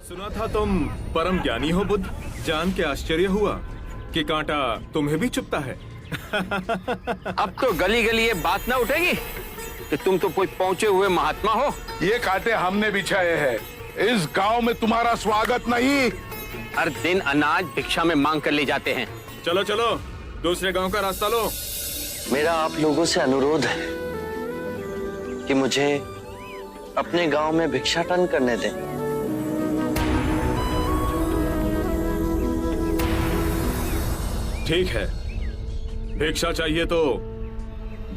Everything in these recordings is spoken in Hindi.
सुना था तुम परम ज्ञानी हो बुद्ध। जान के आश्चर्य हुआ कि कांटा तुम्हें भी चुभता है। अब तो गली गली ये बात ना उठेगी कि तुम तो कोई पहुंचे हुए महात्मा हो। ये कांटे हमने बिछाए हैं। इस गांव में तुम्हारा स्वागत नहीं। हर दिन अनाज भिक्षा में मांग कर ले जाते हैं। चलो चलो, दूसरे गांव का रास्ता लो। मेरा आप लोगों से अनुरोध है कि मुझे अपने गांव में भिक्षाटन करने दें। ठीक है, भिक्षा चाहिए तो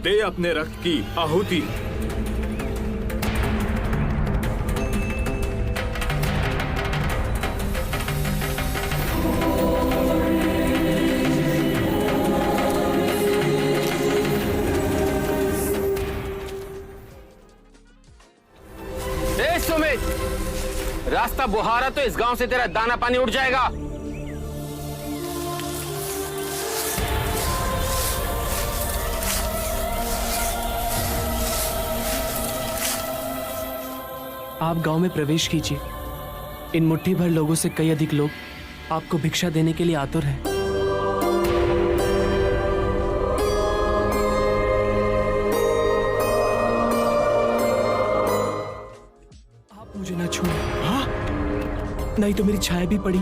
दे अपने रक्त की आहुति। सुमित, रास्ता बुहारा तो इस गांव से तेरा दाना पानी उड़ जाएगा। आप गांव में प्रवेश कीजिए। इन मुट्ठी भर लोगों से कई अधिक लोग आपको भिक्षा देने के लिए आतुर हैं। आप मुझे ना छूएं। हाँ? नहीं तो मेरी छाया भी पड़ी,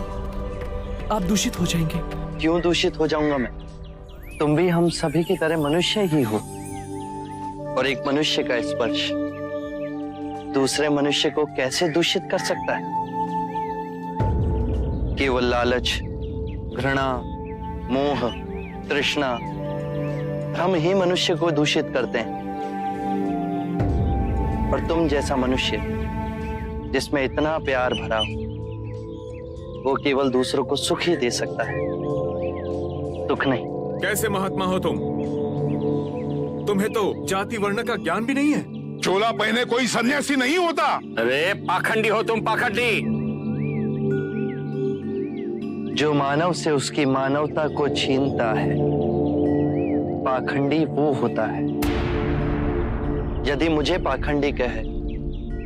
आप दूषित हो जाएंगे। क्यों दूषित हो जाऊंगा मैं? तुम भी हम सभी की तरह मनुष्य ही हो, और एक मनुष्य का स्पर्श दूसरे मनुष्य को कैसे दूषित कर सकता है? केवल लालच, घृणा, मोह, तृष्णा हम ही मनुष्य को दूषित करते हैं। और तुम जैसा मनुष्य जिसमें इतना प्यार भरा हो, वो केवल दूसरों को सुख ही दे सकता है, दुख नहीं। कैसे महात्मा हो तुम? तुम्हें तो जाति वर्ण का ज्ञान भी नहीं है। चोला पहने कोई सन्यासी नहीं होता। अरे पाखंडी हो तुम, पाखंडी। जो मानव से उसकी मानवता को छीनता है, पाखंडी वो होता है। यदि मुझे पाखंडी कहे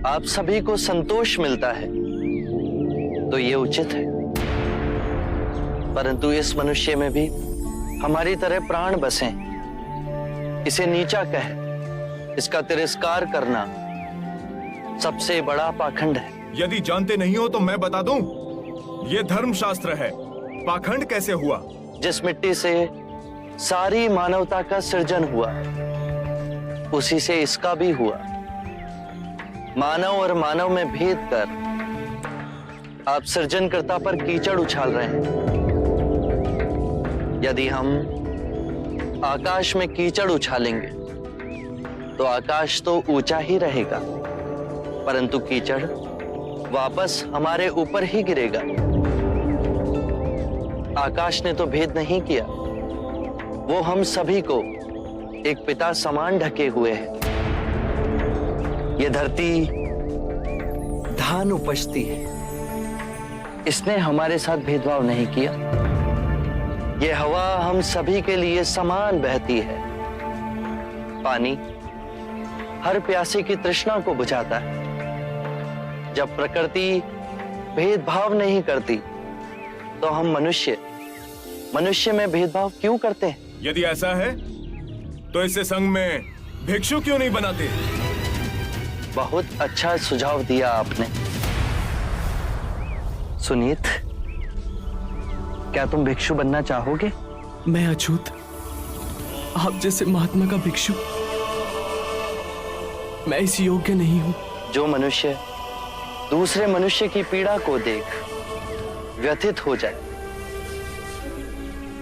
आप सभी को संतोष मिलता है तो ये उचित है, परंतु इस मनुष्य में भी हमारी तरह प्राण बसे। इसे नीचा कहे, इसका तिरस्कार करना सबसे बड़ा पाखंड है। यदि जानते नहीं हो तो मैं बता दूं, ये धर्मशास्त्र है। पाखंड कैसे हुआ? जिस मिट्टी से सारी मानवता का सृजन हुआ, उसी से इसका भी हुआ। मानव और मानव में भेद कर आप सृजनकर्ता पर कीचड़ उछाल रहे हैं। यदि हम आकाश में कीचड़ उछालेंगे तो आकाश तो ऊंचा ही रहेगा, परंतु कीचड़ वापस हमारे ऊपर ही गिरेगा। आकाश ने तो भेद नहीं किया, वो हम सभी को एक पिता समान ढके हुए है। ये धरती धान उपजती है, इसने हमारे साथ भेदभाव नहीं किया। ये हवा हम सभी के लिए समान बहती है। पानी हर प्यासे की तृष्णा को बुझाता है। जब प्रकृति भेदभाव नहीं करती तो हम मनुष्य में भेदभाव क्यों करते हैं? यदि ऐसा है तो इसे संघ में भिक्षु क्यों नहीं बनाते? बहुत अच्छा सुझाव दिया आपने। सुनीत, क्या तुम भिक्षु बनना चाहोगे? मैं अछूत, आप जैसे महात्मा का भिक्षु मैं इस योग्य नहीं हूं। जो मनुष्य दूसरे मनुष्य की पीड़ा को देख व्यथित हो जाए,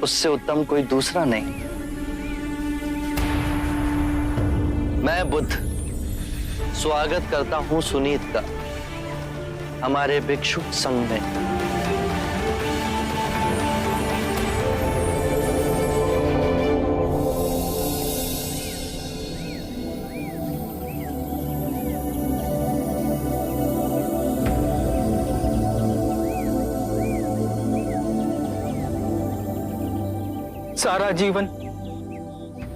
उससे उत्तम कोई दूसरा नहीं। मैं बुद्ध स्वागत करता हूं सुनीत का हमारे भिक्षु संघ में। सारा जीवन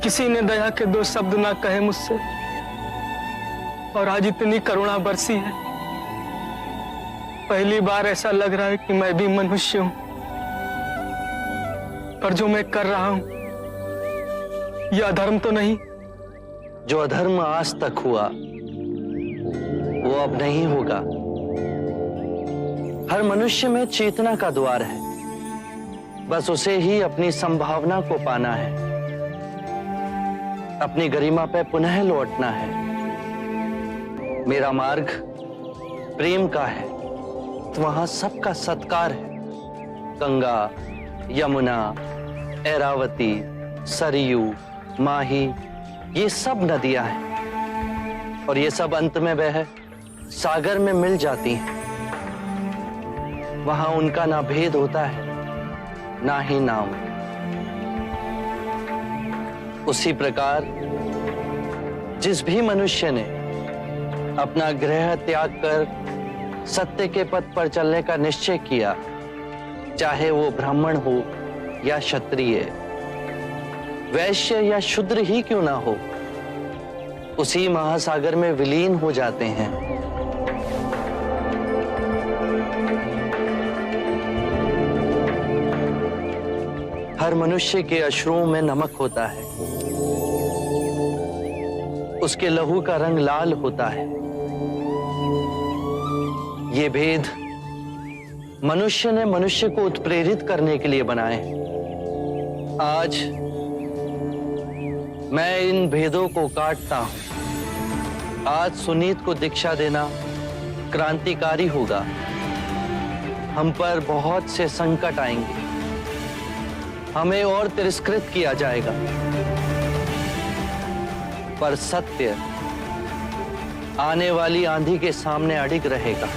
किसी ने दया के दो शब्द ना कहे मुझसे, और आज इतनी करुणा बरसी है। पहली बार ऐसा लग रहा है कि मैं भी मनुष्य हूं, पर जो मैं कर रहा हूं यह अधर्म तो नहीं? जो अधर्म आज तक हुआ वो अब नहीं होगा। हर मनुष्य में चेतना का द्वार है, बस उसे ही अपनी संभावना को पाना है, अपनी गरिमा पे पुनः लौटना है। मेरा मार्ग प्रेम का है, तो वहां सबका सत्कार है। गंगा, यमुना, ऐरावती, सरयू, माही, ये सब नदियां हैं और ये सब अंत में वह सागर में मिल जाती हैं। वहां उनका ना भेद होता है ना ही नाम। उसी प्रकार जिस भी मनुष्य ने अपना गृह त्याग कर सत्य के पथ पर चलने का निश्चय किया, चाहे वो ब्राह्मण हो या क्षत्रिय, वैश्य या शूद्र ही क्यों ना हो, उसी महासागर में विलीन हो जाते हैं। हर मनुष्य के अश्रुओं में नमक होता है, उसके लहू का रंग लाल होता है। ये भेद मनुष्य ने मनुष्य को उत्प्रेरित करने के लिए बनाए हैं। आज मैं इन भेदों को काटता हूं। आज सुनीत को दीक्षा देना क्रांतिकारी होगा। हम पर बहुत से संकट आएंगे, हमें और तिरस्कृत किया जाएगा, पर सत्य आने वाली आंधी के सामने अडिग रहेगा।